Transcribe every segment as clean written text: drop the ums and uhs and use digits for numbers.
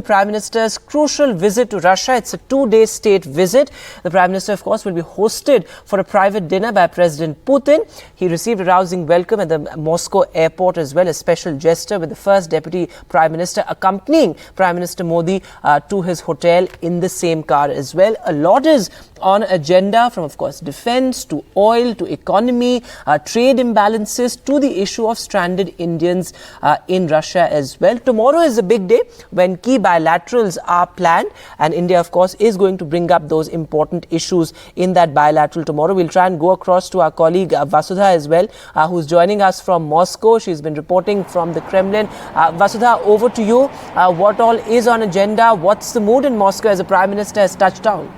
The Prime Minister's crucial visit to Russia. It's a two-day state visit. The Prime Minister, of course, will be hosted for a private dinner by President Putin. He received a rousing welcome at the Moscow airport as well, a special gesture with the first Deputy Prime Minister accompanying Prime Minister Modi to his hotel in the same car as well. A lot is on agenda, from, of course, defense to oil to economy, trade imbalances to the issue of stranded Indians in Russia as well. Tomorrow is a big day when key bilaterals are planned, and India, of course, is going to bring up those important issues in that bilateral tomorrow. We'll try and go across to our colleague Vasudha as well, who's joining us from Moscow. She's been reporting from the Kremlin. Vasudha, over to you. What all is on agenda? What's the mood in Moscow as the Prime Minister has touched down?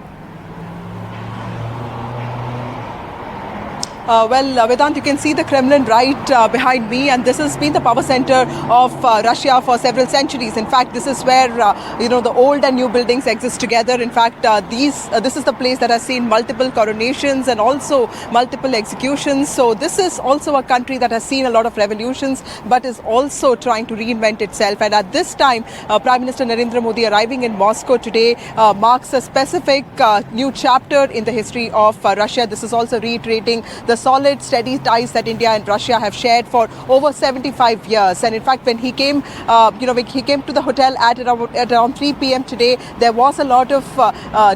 Vedant, you can see the Kremlin right behind me, and this has been the power center of Russia for several centuries. In fact, this is where the old and new buildings exist together. In fact, this is the place that has seen multiple coronations and also multiple executions. So this is also a country that has seen a lot of revolutions, but is also trying to reinvent itself. And at this time, Prime Minister Narendra Modi arriving in Moscow today marks a specific new chapter in the history of Russia. This is also reiterating the solid, steady ties that India and Russia have shared for over 75 years. And in fact, when he came, he came to the hotel at around 3 p.m. today, there was a lot of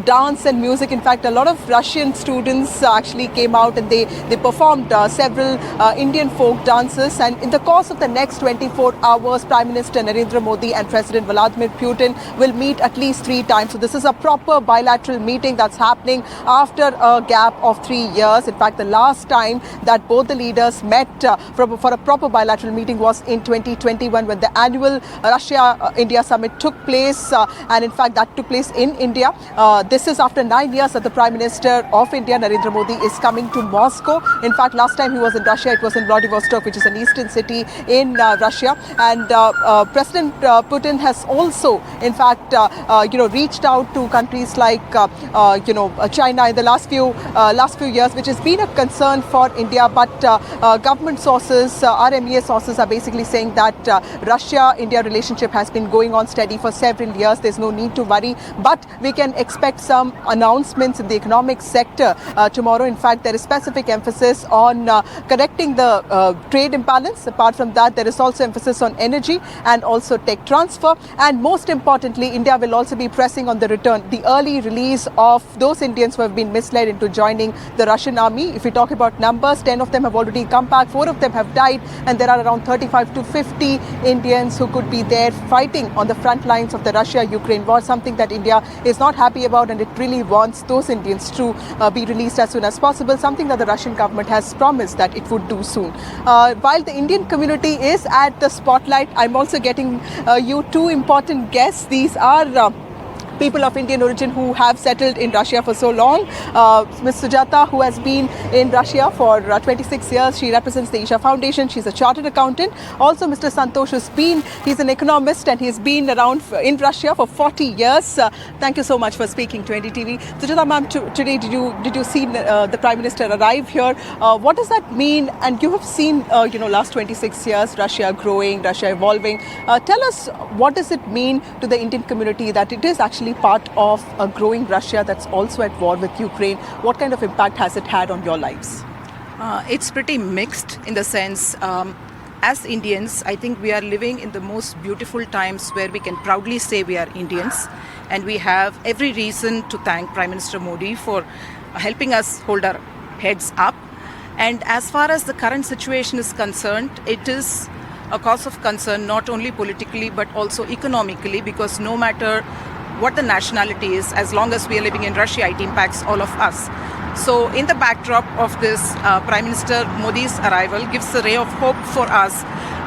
dance and music. In fact, a lot of Russian students actually came out and they performed several Indian folk dances. And in the course of the next 24 hours, Prime Minister Narendra Modi and President Vladimir Putin will meet at least 3 times. So this is a proper bilateral meeting that's happening after a gap of 3 years. In fact, the last time that both the leaders met for a proper bilateral meeting was in 2021 when the annual Russia-India summit took place, and in fact that took place in India. This is after 9 years that the Prime Minister of India, Narendra Modi, is coming to Moscow. In fact, last time he was in Russia, it was in Vladivostok, which is an eastern city in Russia. And President Putin has also, in fact, reached out to countries like China in the last few years, which has been a concern for India. But government sources, RMEA sources, are basically saying that Russia-India relationship has been going on steady for several years. There's no need to worry, but we can expect some announcements in the economic sector tomorrow. In fact, there is specific emphasis on correcting the trade imbalance. Apart from that, there is also emphasis on energy and also tech transfer. And most importantly, India will also be pressing on the early release of those Indians who have been misled into joining the Russian army. If we talk about numbers, 10 of them have already come back, 4 of them have died, and there are around 35 to 50 Indians who could be there fighting on the front lines of the Russia-Ukraine war, something that India is not happy about, and it really wants those Indians to be released as soon as possible, something that the Russian government has promised that it would do soon. While the Indian community is at the spotlight, I'm also getting you 2 important guests. These are people of Indian origin who have settled in Russia for so long. Ms. Sujata, who has been in Russia for 26 years, she represents the Isha Foundation. She's a chartered accountant. Also, Mr. Santosh he's an economist, and he's been around in Russia for 40 years. Thank you so much for speaking to NDTV. Sujata ma'am, today did you see the Prime Minister arrive here? What does that mean? And you have seen, last 26 years, Russia growing, Russia evolving. Tell us, what does it mean to the Indian community that it is actually part of a growing Russia that's also at war with Ukraine? What kind of impact has it had on your lives? It's pretty mixed in the sense, as Indians, I think we are living in the most beautiful times where we can proudly say we are Indians, and we have every reason to thank Prime Minister Modi for helping us hold our heads up. And as far as the current situation is concerned, it is a cause of concern not only politically but also economically, because no matter what the nationality is, as long as we are living in Russia, it impacts all of us. So in the backdrop of this, Prime Minister Modi's arrival gives a ray of hope for us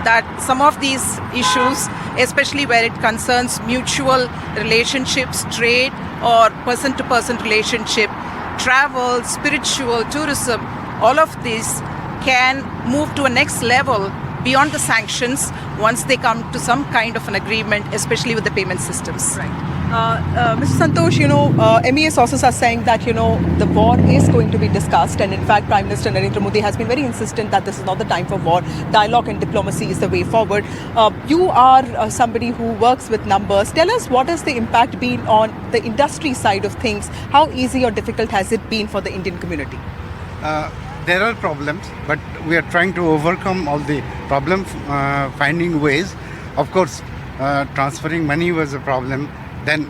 that some of these issues, especially where it concerns mutual relationships, trade or person-to-person relationship, travel, spiritual, tourism, all of these can move to a next level beyond the sanctions once they come to some kind of an agreement, especially with the payment systems. Mr. Santosh, MEA sources are saying that, the war is going to be discussed. And in fact, Prime Minister Narendra Modi has been very insistent that this is not the time for war. Dialogue and diplomacy is the way forward. You are somebody who works with numbers. Tell us, what has the impact been on the industry side of things? How easy or difficult has it been for the Indian community? There are problems, but we are trying to overcome all the problems, finding ways. Of course, transferring money was a problem. Then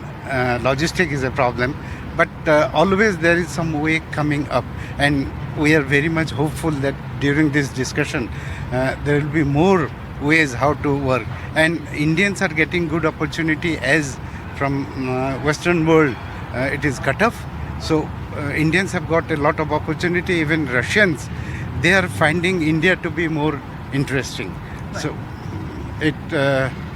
logistic is a problem, but always there is some way coming up, and we are very much hopeful that during this discussion there will be more ways how to work, and Indians are getting good opportunity as from Western world it is cut off. So Indians have got a lot of opportunity. Even Russians, they are finding India to be more interesting. Right. So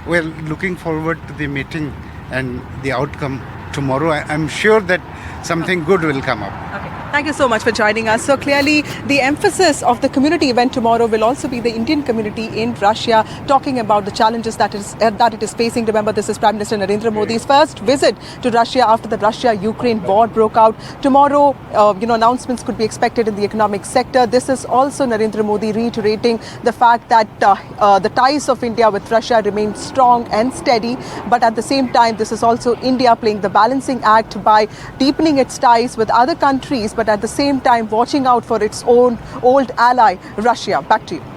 we're looking forward to the meeting and the outcome tomorrow. I'm sure that something good will come up. Okay. Thank you so much for joining us. So clearly, the emphasis of the community event tomorrow will also be the Indian community in Russia, talking about the challenges that it is facing. Remember, this is Prime Minister Narendra Modi's first visit to Russia after the Russia-Ukraine war broke out. Tomorrow, announcements could be expected in the economic sector. This is also Narendra Modi reiterating the fact that the ties of India with Russia remain strong and steady. But at the same time, this is also India playing the balancing act by deepening its ties with other countries, but at the same time watching out for its own old ally, Russia. Back to you.